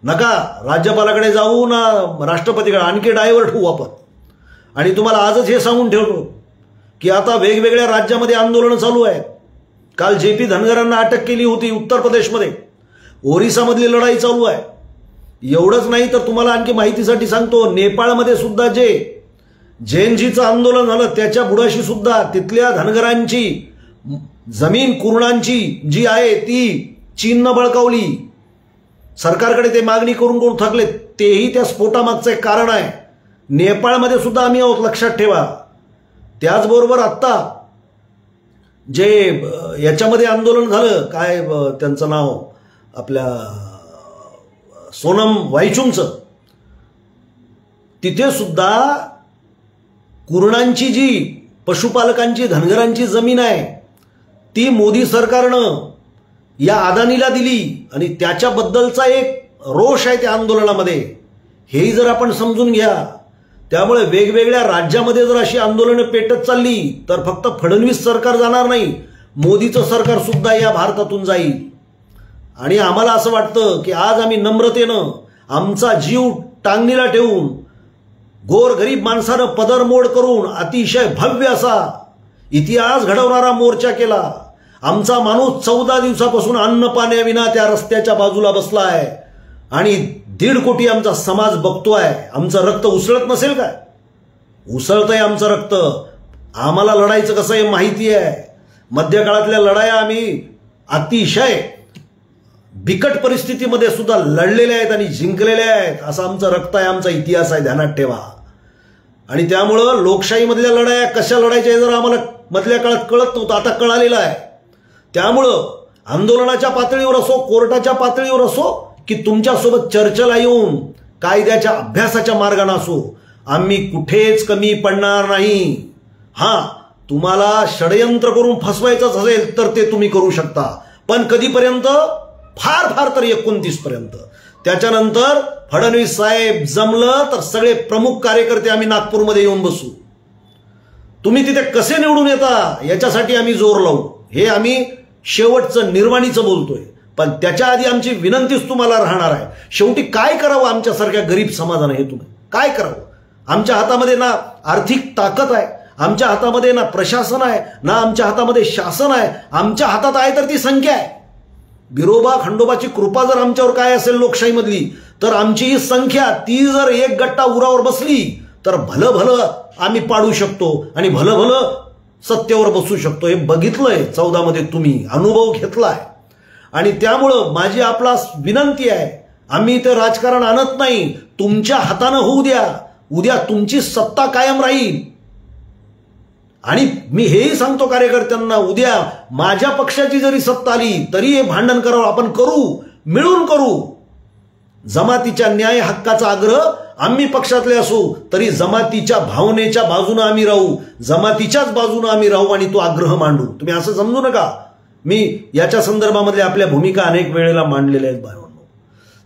नका राज्यपालाकडे जाऊ ना राष्ट्रपतीकडे, आणखी डायव्हर्ट होऊ आपण. आणि तुम्हाला आजच हे सांगून ठेवतो की आता वेगवेगळ्या राज्यामध्ये आंदोलनं चालू आहेत. काल JP धनगरांना अटक केली होती उत्तर प्रदेशमध्ये, ओरिसामधली लढाई चालू आहे. एवढंच नाही तर तुम्हाला आणखी माहितीसाठी सांगतो, नेपाळमध्ये सुद्धा जे जैनजीचं आंदोलन झालं त्याच्या बुडाशी सुद्धा तिथल्या धनगरांची जमीन कुर्णांची जी आहे ती चीननं बळकावली. सरकारकडे ते मागणी करून करून थकले, तेही त्या स्फोटामागचं एक कारण आहे. नेपाळमध्ये सुद्धा आम्ही आहोत, लक्षात ठेवा. त्याचबरोबर आत्ता जे याच्यामध्ये आंदोलन झालं, काय त्यांचं नाव, आपल्या सोनम वायचुंगचं, तिथे सुद्धा कुर्णांची जी पशुपालकांची धनगरांची जमीन आहे ती मोदी सरकारनं या अदानीला दिली आणि त्याच्याबद्दलचा एक रोष आहे त्या आंदोलनामध्ये. हेही जर आपण समजून घ्या. त्यामुळे वेगवेगळ्या राज्यामध्ये जर अशी आंदोलनं पेटत चालली तर फक्त फडणवीस सरकार जाणार नाही, मोदीचं सरकार सुद्धा या भारतातून जाईल. आणि आम्हाला असं वाटतं की आज आम्ही नम्रतेनं आमचा जीव टांगणीला ठेवून गोरगरीब माणसानं पदरमोड करून अतिशय भव्य असा इतिहास घडवणारा मोर्चा केला. आमचा माणूस 14 दिवसापासून अन्न पाण्याविना त्या रस्त्याच्या बाजूला बसला आहे आणि 1.5 कोटी आमचा समाज बघतोय. आमचं रक्त उसळत नसेल काय? उसळतंय आमचं रक्त. आम्हाला लढायचं कसं आहे माहिती आहे. मध्यकाळातल्या लढाया आम्ही अतिशय बिकट परिस्थितीमध्ये सुद्धा लढलेल्या आहेत आणि जिंकलेल्या आहेत. असं आमचं रक्त आहे, आमचा इतिहास आहे, ध्यानात ठेवा. आणि त्यामुळं लोकशाहीमधल्या लढाया कशा लढायच्या हे जर आम्हाला मधल्या काळात कळत नव्हतं, आता कळालेलं आहे. त्यामुळं आंदोलनाच्या पातळीवर असो, कोर्टाच्या पातळीवर असो, की तुमच्यासोबत चर्चेला येऊन कायद्याच्या अभ्यासाच्या मार्गाने असो, आम्ही कुठेच कमी पडणार नाही. हां, तुम्हाला षडयंत्र करून फसवायचंच असेल तर ते तुम्ही करू शकता, पण कधीपर्यंत? फार फार तर 29 पर्यंत. त्याच्यानंतर फडणवीस साहेब जमलं तर सगळे प्रमुख कार्यकर्ते आम्ही नागपूरमध्ये येऊन बसू. तुम्ही तिथे कसे निवडून येता याच्यासाठी आम्ही जोर लावू. हे आम्ही शेवटचं निर्वाणीचं बोलतोय. पण त्याच्या आधी आमची विनंतीच तुम्हाला राहणार आहे. शेवटी काय करावं आमच्यासारख्या गरीब समाजानं, हे तुम्ही काय करावं? आमच्या हातामध्ये ना आर्थिक ताकद आहे, आमच्या हातामध्ये ना प्रशासन आहे, ना आमच्या हातामध्ये शासन आहे. आमच्या हातात आहे तर ती संख्या आहे. बिरोबा खंडोबाची कृपा जर आमच्यावर काय असेल लोकशाहीमधली, तर आमची ही संख्या ती जर एक गट्टा उरावर बसली तर भलं भलं आम्ही पाडू शकतो आणि भलं भलं सत्तेवर बसू शकतो. हे बघितलंय 14 मध्ये, तुम्ही अनुभव घेतलाय. आणि त्यामुळं माझी आपला विनंती आहे, आम्ही इथे राजकारण आणत नाही, तुमच्या हातानं होऊ द्या. उद्या तुमची सत्ता कायम राहील. आणि मी हेही सांगतो कार्यकर्त्यांना, उद्या माझ्या पक्षाची जरी सत्ता आली तरी हे भांडण करावं, आपण करू, मिळून करू. जमातीच्या न्याय हक्काचा आग्रह, आम्ही पक्षातले असू तरी जमातीच्या भावनेच्या बाजूने आम्ही राहू, जमातीच्याच बाजूने आम्ही राहू आणि तो आग्रह मांडू. तुम्ही असं समजू नका. मी याच्या संदर्भामध्ये आपल्या भूमिका अनेक वेळेला मांडलेल्या आहेत भावांनो.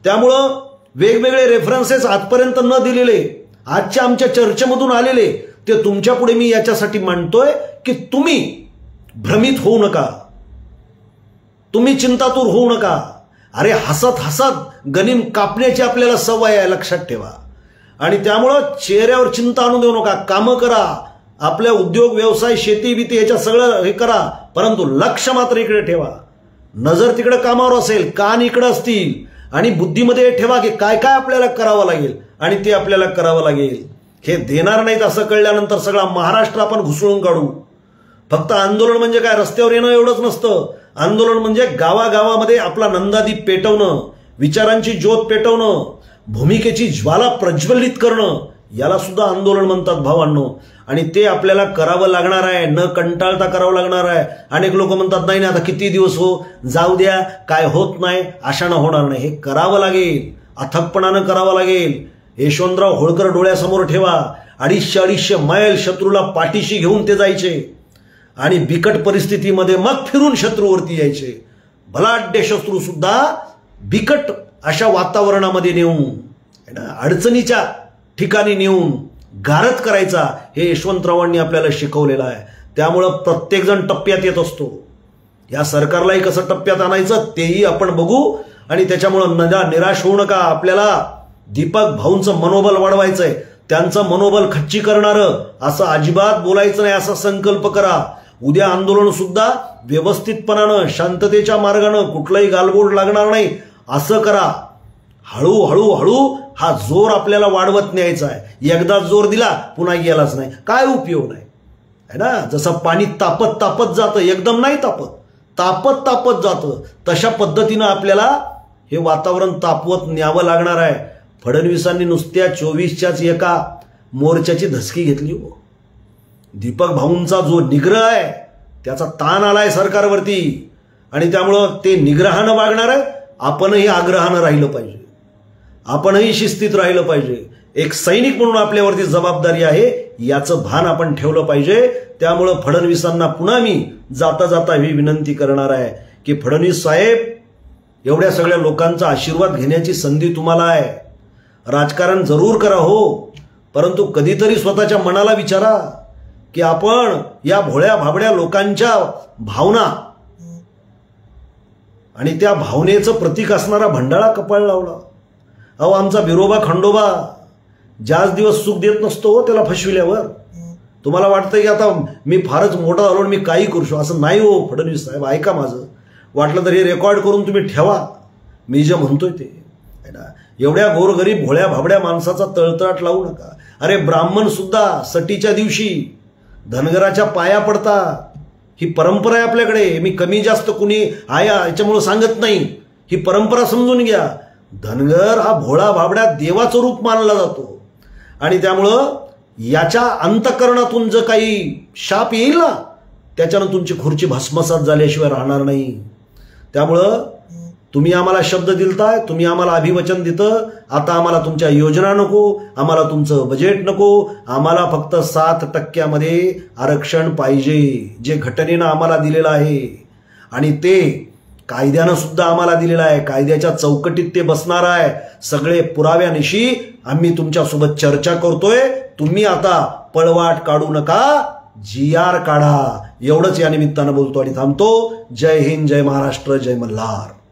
त्यामुळं वेगवेगळे रेफरन्सेस आजपर्यंत न दिलेले, आजच्या आमच्या चर्चेमधून आलेले, ते तुमच्या पुढे मी याच्यासाठी मांडतोय की तुम्ही भ्रमित होऊ नका, तुम्ही चिंतातूर होऊ नका. अरे हसत हसत गनिम कापण्याची आपल्याला सवय आहे, लक्षात ठेवा. आणि त्यामुळं चेहऱ्यावर चिंता आणू देऊ नका. कामं करा, आपल्या उद्योग व्यवसाय शेती बिती याच्या सगळं हे करा, परंतु लक्ष मात्र इकडे ठेवा. नजर तिकडे कामावर असेल, कान इकडे असतील, आणि बुद्धीमध्ये ठेवा की काय काय आपल्याला करावं लागेल आणि ते आपल्याला करावं लागेल. हे देणार नाहीत असं कळल्यानंतर सगळा महाराष्ट्र आपण घुसळून काढू. फक्त आंदोलन म्हणजे काय रस्त्यावर येणं एवढंच नसतं. आंदोलन म्हणजे गावागावामध्ये आपला नंदादीप पेटवणं, विचारांची ज्योत पेटवणं, भूमिकेची ज्वाला प्रज्वलित करणं, याला सुद्धा आंदोलन म्हणतात भावांनो. आणि ते आपल्याला करावं लागणार आहे, न कंटाळता करावं लागणार आहे. अनेक लोक म्हणतात नाही आता किती दिवस हो, जाऊ द्या, काय होत नाही, आशानं होणार नाही. हे करावं लागेल, अथकपणानं करावं लागेल. यशवंतराव होळकर डोळ्यासमोर ठेवा. 250 मैल शत्रूला पाठीशी घेऊन ते जायचे आणि बिकट परिस्थितीमध्ये मग फिरून शत्रूवरती यायचे. बलाढ्य शत्रू सुद्धा बिकट अशा वातावरणामध्ये नेऊन, अडचणीच्या ठिकाणी नेऊन गारद करायचा, हे यशवंतरावांनी आपल्याला शिकवलेलं आहे. त्यामुळं प्रत्येकजण टप्प्यात येत असतो. या सरकारलाही कसं टप्प्यात आणायचं तेही आपण बघू. आणि त्याच्यामुळं निराश होऊ नका. आपल्याला दीपक भाऊंचं मनोबल वाढवायचंय, त्यांचं मनोबल खच्ची करणारं असं अजिबात बोलायचं नाही, असा संकल्प करा. उद्या आंदोलन सुद्धा व्यवस्थितपणानं शांततेच्या मार्गानं, कुठलाही गालबोट लागणार नाही असं करा. हळूहळू हळू हा जोर आपल्याला वाढवत न्यायचा आहे. एकदा जोर दिला पुन्हा गेलाच नाही, काय उपयोग नाही है ना. जसं पाणी तापत तापत जातं, एकदम नाही तापत, तापत तापत जातं, तशा पद्धतीनं आपल्याला हे वातावरण तापवत न्यावं लागणार आहे. फडणवीसांनी नुसत्या 24च्याच एका मोर्चाची धसकी घेतली हो. दीपक भाऊंचा जो निग्रह आहे त्याचा ताण आलाय सरकारवरती आणि त्यामुळं ते निग्रहानं वागणार आहे. आपणही आग्रहानं राहिलं पाहिजे, आपणही शिस्तीत राहिलं पाहिजे. एक सैनिक म्हणून आपल्यावरती जबाबदारी आहे, याचं भान आपण ठेवलं पाहिजे. त्यामुळं फडणवीसांना पुन्हा मी जाता जाता ही विनंती करणार आहे की फडणवीस साहेब, एवढ्या सगळ्या लोकांचा आशीर्वाद घेण्याची संधी तुम्हाला आहे. राजकारण जरूर करा हो, परंतु कधीतरी स्वतःच्या मनाला विचारा की आपण या भोळ्या भाबड्या लोकांच्या भावना आणि त्या भावनेचं प्रतीक असणारा भंडाळा कपाळ लावला. अहो, आमचा बिरोबा खंडोबा ज्याच दिवस सुख देत नसतो त्याला फसविल्यावर तुम्हाला वाटतं की आता मी फारच मोठा झालो मी काही करू शकतो, असं नाही हो. फडणवीस साहेब, ऐका माझं, वाटलं तर हे रेकॉर्ड करून तुम्ही ठेवा मी जे म्हणतोय ते है ना. एवढ्या गोरगरीब भोळ्या भाबड्या माणसाचा तळतळाट लावू नका. अरे, ब्राह्मण सुद्धा सटीच्या दिवशी धनगराच्या पाया पडतात. ही परंपरा आहे आपल्याकडे. मी कमी जास्त कुणी आया याच्यामुळं सांगत नाही, ही परंपरा समजून घ्या. धनगर हा भोळा भाबड्या देवाचं रूप मानला जातो आणि त्यामुळं याच्या अंतकरणातून जर काही शाप येईल ना, त्याच्यानं तुमची खुर्ची भस्मसात झाल्याशिवाय राहणार नाही. त्यामुळं तुम्ही आम्हाला शब्द दिलताय, तुम्ही आम्हाला अभिवचन दिलं, आता आम्हाला तुमच्या योजना नको, आम्हाला तुमचं बजेट नको, आम्हाला फक्त 7% आरक्षण पाहिजे, जे घटनेनं आम्हाला दिलेलं आहे आणि ते कायद्यानं सुद्धा आम्हाला दिलेलं आहे. कायद्याच्या चौकटीत ते बसणार आहे. सगळे पुराव्यानिशी आम्ही तुमच्यासोबत चर्चा करतोय. तुम्ही आता पळवाट काढू नका, GR काढा. एवढंच या निमित्तानं बोलतो आणि थांबतो. जय हिंद, जय महाराष्ट्र, जय मल्हार.